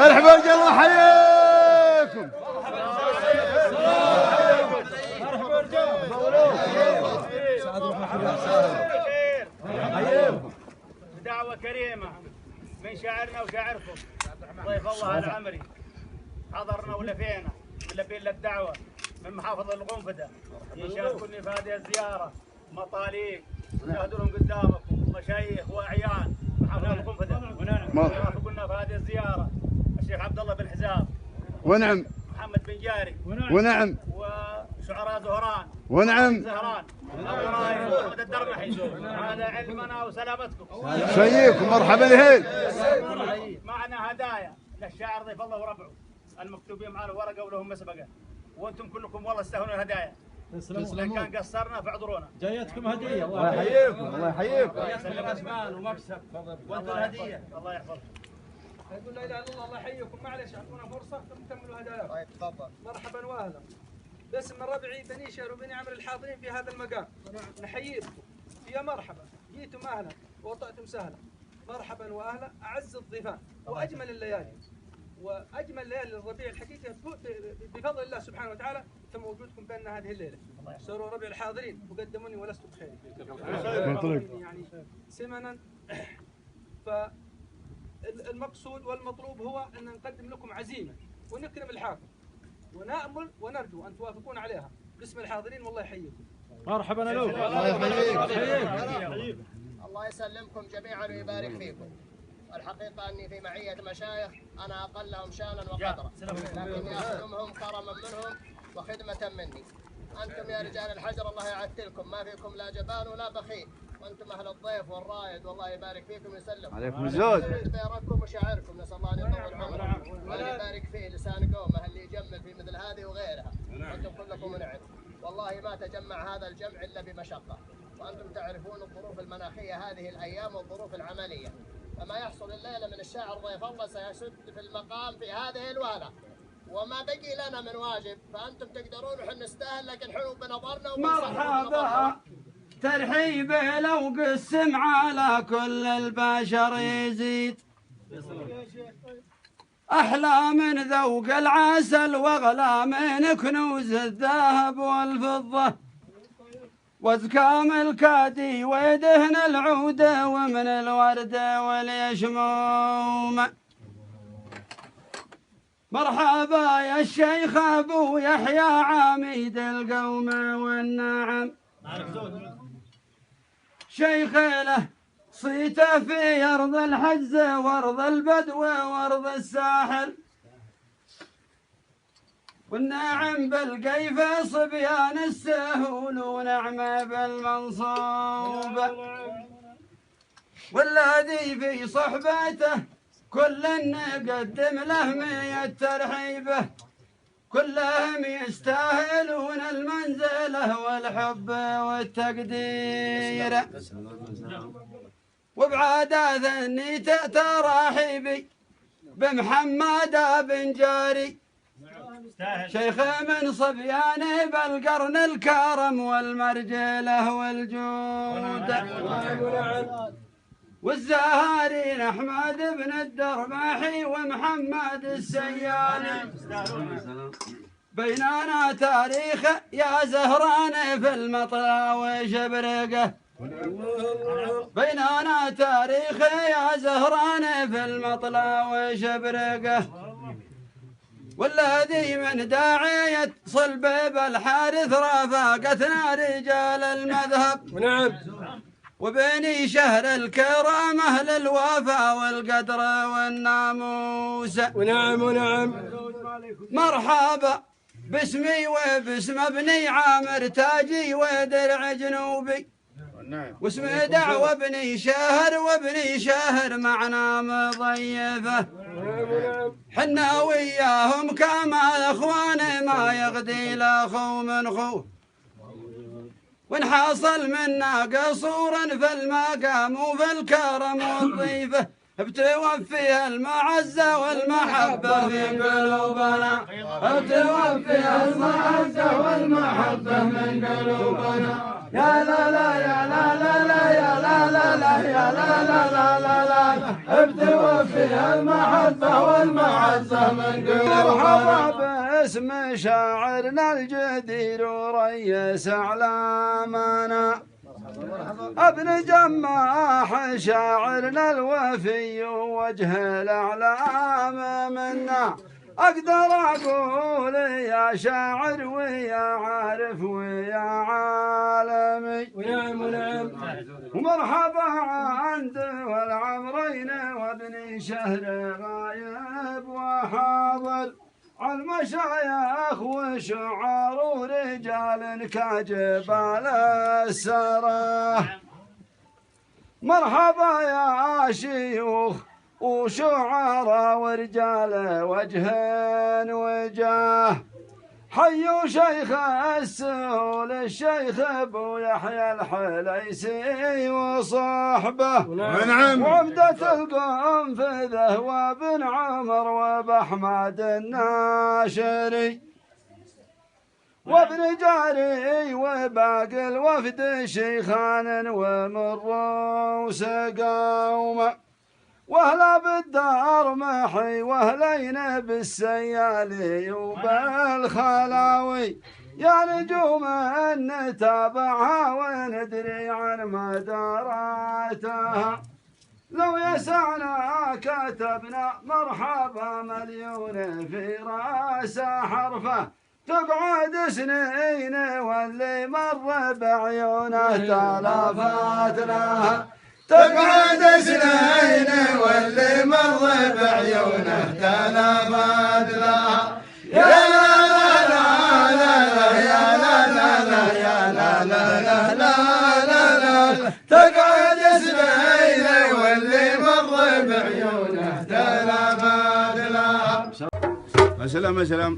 الحبايب الله يحييكم. دعوة كريمة من شاعرنا وشاعركم ضيف الله العمري، حضرنا ولفينا ملبين للدعوة من محافظة القنفذة يشاركوني في هذه الزيارة مطاليق يشاهدونهم قدامكم مشايخ وأعيان محافظة القنفذة يرافقونا في هذه الزيارة الشيخ عبد الله بن حزام ونعم محمد بن جاري ونعم وشعراء زهران ونعم زهران أبو رايد محمد الدرمحي. هذا علمنا وسلامتكم. شيكم مرحبا لهين. معنا هدايا للشاعر ضيف الله وربعه المكتوبين معنا ورقه ولهم مسبقه، وانتم كلكم والله تستاهلون الهدايا. إن كان قصرنا فاعذرونا. جايتكم هديه الله يحييكم الله يحييكم. يسلم اسمان ومكسب وانتم الهديه الله يحفظكم. يقول لا اله الا الله الله يحييكم. معلش اعطونا فرصه تكملوا هداياكم. طيب تفضل. مرحبا واهلا باسم ربعي بني شهر وبني عمرو الحاضرين في هذا المكان نحييكم يا مرحبا. جيتم اهلا ووطأتم سهلا. مرحبا واهلا اعز الضيفان واجمل الليالي واجمل ليالي الربيع الحقيقه بفضل الله سبحانه وتعالى تم وجودكم بيننا هذه الليله. صاروا ربيع الحاضرين وقدموني ولست بخير يعني سمنا. فالمقصود والمطلوب هو ان نقدم لكم عزيمه ونكرم الحاكم ونأمل ونرجو ان توافقون عليها باسم الحاضرين والله يحييكم. مرحبا لو الله يحييك. الله يسلمكم جميعا ويبارك فيكم. الحقيقة أني في معية مشايخ أنا أقلهم شانا وقدرا، لكني أخدمهم كرما منهم وخدمة مني. أنتم يا رجال الحجر الله يعتلكم، ما فيكم لا جبان ولا بخيل، وأنتم أهل الضيف والرايد والله يبارك فيكم ويسلم عليكم الزود. بيركم وشعركم نسأل الله أن يطول عمركم وأن يبارك فيه لسان قومه اللي يجمل في مثل هذه وغيرها. أنتم كلكم نعم، والله ما تجمع هذا الجمع إلا بمشقة، وأنتم تعرفون الظروف المناخية هذه الأيام والظروف العملية. فما يحصل الليلة من الشاعر ضيف الله سيسد في المقام في هذه الوهلة، وما بقي لنا من واجب، فأنتم تقدرون وحن نستاهل، لكن حلو بنظرنا. مرحبا ترحيب لو قسم على كل البشر يزيد، أحلى من ذوق العسل وأغلى من كنوز الذهب والفضة، وزكام الكادي ودهن العود ومن الورد واليشموم. مرحبا يا الشيخ أبو يحيى عميد القوم والنعم، شيخ له صيته في أرض الحجز وأرض البدو وأرض الساحل، والنعم بالقيف صبيان السهول ونعم بالمنصوب، والذي في صحبته كل نقدم له 100 ترحيبه، كلهم يستاهلون المنزله والحب والتقدير. وبعادة ثني تراحيبي بمحمد بن جاري، شيخ من صبيان بالقرن الكرم والمرجله والجود، والزهارين احمد بن الدرمحي ومحمد السيالي. بيننا تاريخ يا زهران في المطلع وشبرقه، بيننا تاريخ يا زهران في المطلع وشبرقه، والذي من داعية صلب بالحارث رافقتنا رجال المذهب. ونعم وبني شهر الكرام أهل الوفا والقدر والناموس. ونعم ونعم. مرحبا باسمي وباسم ابني عامر تاجي ودرع جنوبي، واسم دعوة بني شاهر وابني شاهر معنا مضيفه، حنا وياهم كما الاخوان ما يغدي لاخو من خوه، وان حصل منا قصورا في المقام وفي الكرم والضيفه بتوفي المعزة والمحبة في قلوبنا، بتوفي المعزة والمحبة من قلوبنا. يا لا لا يا لا لا يا لا لا لا لا لا بتوفي المحبة والمعزة من قلوب. مرحبا باسم شاعرنا الجدير وريس أعلامنا ابن جماح شاعرنا الوفي وجه الأعلام منا. أقدر أقول يا شاعر ويا عارف ويا عالمي ونعم ونعم. ومرحبا عند والعمرين وابن شهر غايب وحاضر على المشايخ وشعار ورجال كجبال السرى. مرحبا يا شيوخ وشعراء ورجال وجه وجاه. حيوا شيخ السهول الشيخ ابو يحيى الحليسي وصحبه ونعم. وعمدة القنفذه وابن عمر وباحمد الناشري وابن جاري وباقي الوفد شيخان ومروس قومه. واهلا بالدار محي واهلين بالسيالي وبالخلاوي. يا نجوم نتابعها وندري عن مداراتها. لو يسعنا كتبنا مرحبا مليون في راس حرفه. تقعد سنين واللي مر بعيونه تلافات لها. تقعد سنين واللي مر بعيونه تلافات لها. يا لا لا لا لا يا لا لا لا يا لا لا لا لا لا لا. تقعد سنين واللي مر بعيونه تلافات لها. يا سلام يا سلام.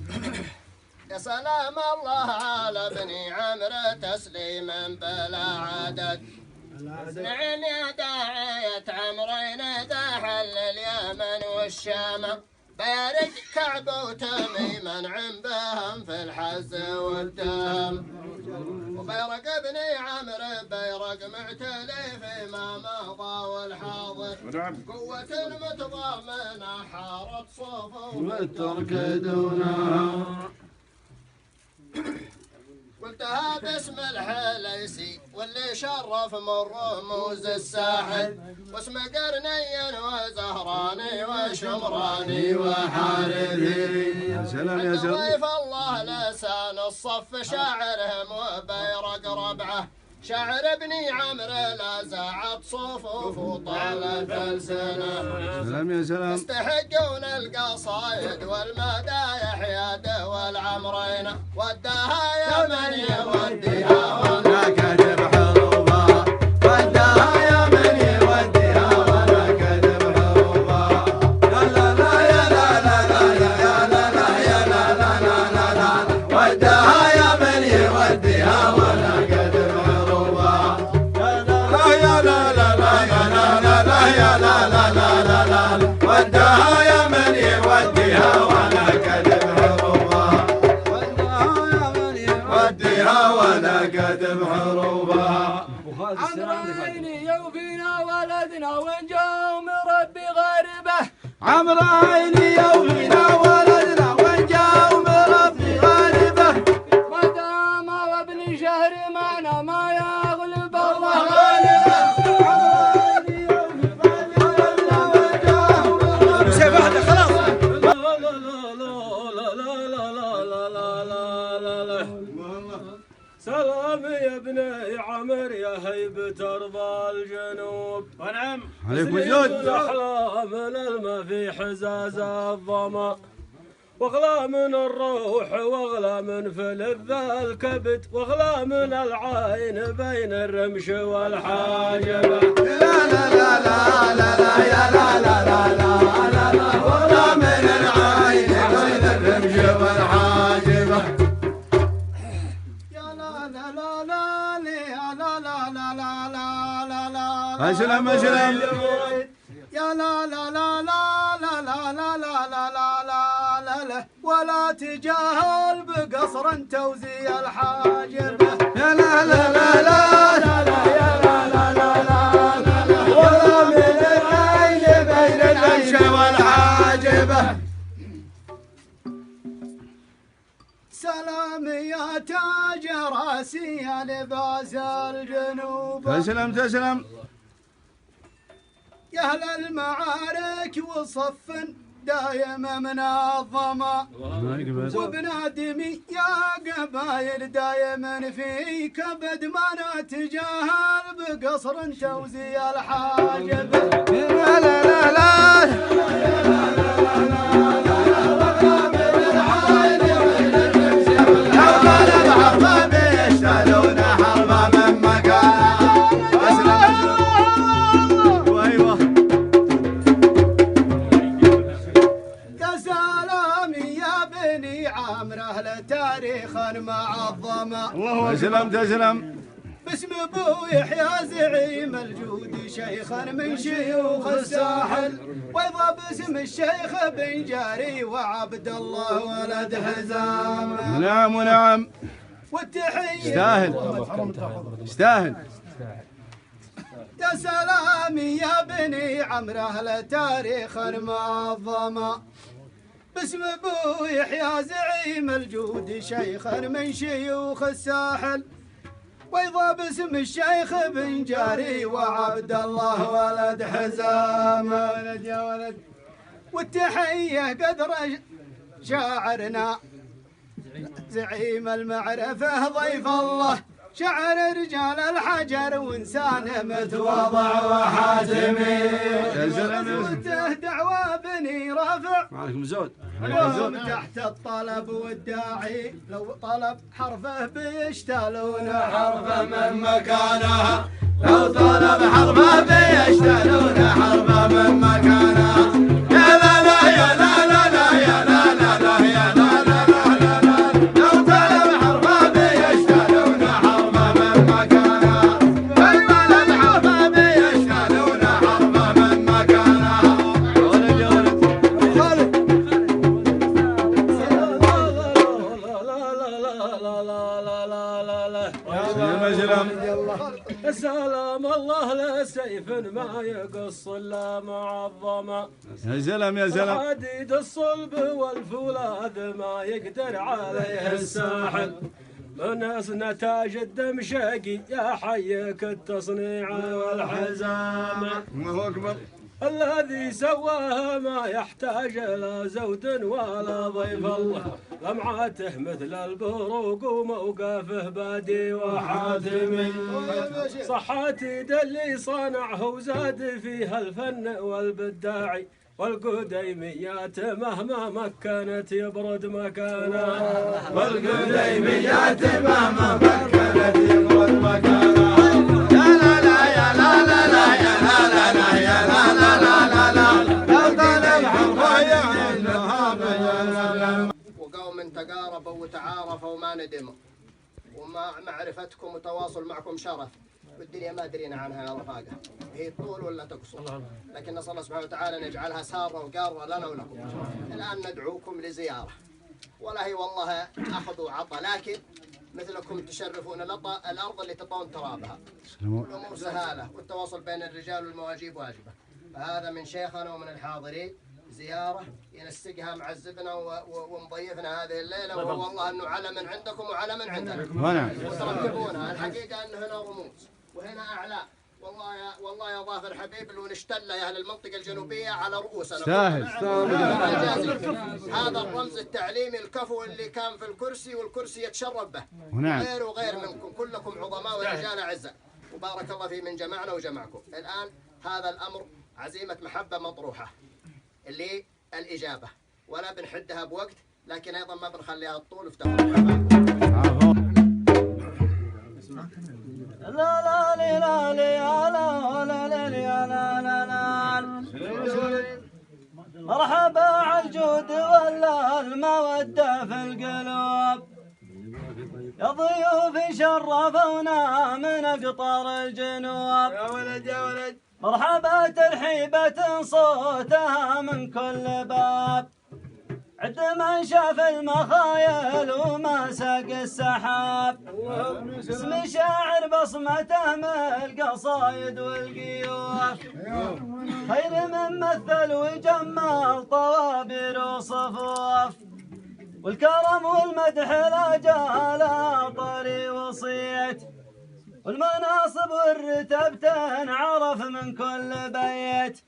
يا سلام الله على بني عمرو تسليما بلا عدد. اسمعين يا داعية عمرين ذا حل اليمن والشام. بارك كعب وتميما عندهم في الحز والدم. وبيرق ابني عمرو بيرق معتلي فيما مضى والحاضر. قوة متضامنة حارت صوفه وتركدونها. قلتها باسم الحليسي واللي شرف من رموز الساحل. واسم قرني وزهراني وشمراني وحارثي. يا سلام يا سلام. ضيف الله لسان الصف شاعرهم وبيرق ربعه. شاعر ابني عمرو لا زعت صفوف وطالت السنة. سلام يا سلام. يستحقون القصايد والمدايح يا دول العمرين. وداها يا من يوديها ولا كتب حروفها. وداها يا من يوديها ولا كتب حروفها. يا لا لا يا لا لا لا يا لا لا يا لا لا لا لا. وداها يا من يوديها ولا كتب حروفها. يا لا لا يا لا لا لا يا لا لا لا لا. وداها يا من يوديها ولا كتب حروفها. وديها ولا كتب حروفها. عمرين يوفينا ولدنا ونجاو من ربي غاربه. عمرين يوفينا ولدنا ونجاو من ربي غاربه. ما دام وابن شهر معنا ما يغلب الله غالبه. سلام يا ابني عمر يا هيبة أرض الجنوب. ونعم. عليك وجود. الأحلام الما في حزاز الظما. واغلى من الروح واغلى من فلذ الكبد. واغلى من العين بين الرمش والحاجبة. لا لا لا لا لا لا يا لا لا لا لا لا لا. واغلى من العين بين الرمش والحاجبة. يا سلام يا سلام. يا لا لا لا لا لا لا لا لا لا لا لا لا. ولا تجاهل بقصر توزي الحاجبة. يا لا لا لا لا لا لا يا لا لا لا لا لا. كاسي لباس الجنوب. تسلم تسلم. يا أهل المعارك وصف دايم منظمة وبنادمي يا قبايل دايم في كبد ما نتجاهل بقصر توزيع الحاجب. لا لا لا لا الله تسلم تسلم. باسم ابو يحيى زعيم الجود شيخا من شيوخ الساحل، وايضا باسم الشيخ بن جاري وعبد الله ولد حزام. نعم ونعم. والتحيه يستاهل يستاهل. يا سلام يا بني عمرو اهل تاريخ منظمه. باسم ابو يحيى زعيم الجود شيخا من شيوخ الساحل، وايضا باسم الشيخ بن جاري وعبد الله ولد حزام. ولد يا ولد. والتحيه قدر شاعرنا زعيم المعرفه ضيف الله، شعر رجال الحجر وانسان متواضع وحاتمي. غزوته دعوى بني رافع معكم زود وهم تحت الطلب والداعي، لو طلب حرفه بيشتلون حرفه من مكانها، لو طلب حرفه بيشتلون حرفه من مكانها. يا لا لا يا لا لا لا يا لا لا لا يا لا لا لا لا. لو طلب حرفه بيشتلون حرفه من مكانها، لو طلب حرفه بيشتلون حرفه من مكانها. ولد يا ولد. سلام الله لسيف ما يقص الا معظمه. يا سلام يا سلام. حديد الصلب والفولاذ ما يقدر عليه الساحل، من نتاج الدمشقي يا حيك التصنيع والحزامه. الله اكبر. الذي سواه ما يحتاج لا زود ولا ضيف الله، لمعاته مثل البروق وموقفه بادي وحاتمي. صحات اللي صنعه وزاد فيها الفن والبداعي، والقديميات مهما مكنت يبرد مكانها، والقديميات مهما مكنت يبرد مكانها. يا لا لا يا لا لا لا يا لا لا لا يا لا لا لا لا. لو طلب حرفه يعينها بجنة. وقوم تقاربوا وتعارفوا وما ندموا، وما معرفتكم وتواصل معكم شرف، والدنيا ما درينا عنها يا رفاقه، هي طول ولا تقصر، لكن نسال الله سبحانه وتعالى ان يجعلها ساره وقاره لنا ولكم. الان ندعوكم لزياره، ولا هي والله اخذ وعطى، لكن مثلكم تشرفون الارض اللي تطون ترابها. والامور سهاله، والتواصل بين الرجال والمواجيب واجبه. فهذا من شيخنا ومن الحاضرين زياره ينسقها معزبنا ومضيفنا هذه الليله، وهو والله انه علم عندكم وعلم عندنا. وتركبونها، الحقيقه انه هنا رموز وهنا اعلام. والله يا ظافر حبيب لو نشتل يا اهل المنطقه الجنوبيه على رؤوسنا. ساهل. هذا الرمز التعليمي الكفو اللي كان في الكرسي والكرسي يتشرب به. ونعم. غير وغير منكم كلكم عظماء ورجال اعزاء، وبارك الله في من جمعنا وجمعكم. الان هذا الامر عزيمه محبه مطروحه للاجابه، ولا بنحدها بوقت، لكن ايضا ما بنخليها الطول افتخر. لا لا لا لا لا لا لا لا لا. مرحبا على الجود ولا المودة في القلوب، يا ضيوف شرفونا من اقطار الجنوب. يا ولد يا ولد. مرحبا ترحيبة صوتها من كل باب، عد من شاف المخايل وما ساق السحاب، اسم شاعر بصمته من القصايد والقيوف، خير من مثل وجمل طوابير وصفوف. والكرم والمدح لا جال طري وصيت، والمناصب والرتب تنعرف من كل بيت،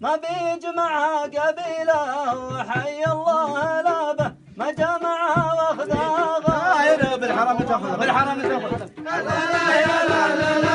ما بيجمعها قبيله وحي الله لا به ما جمعها واخذها غير بالحرام تاخذ بالحرام تاخذ. لا لا لا لا لا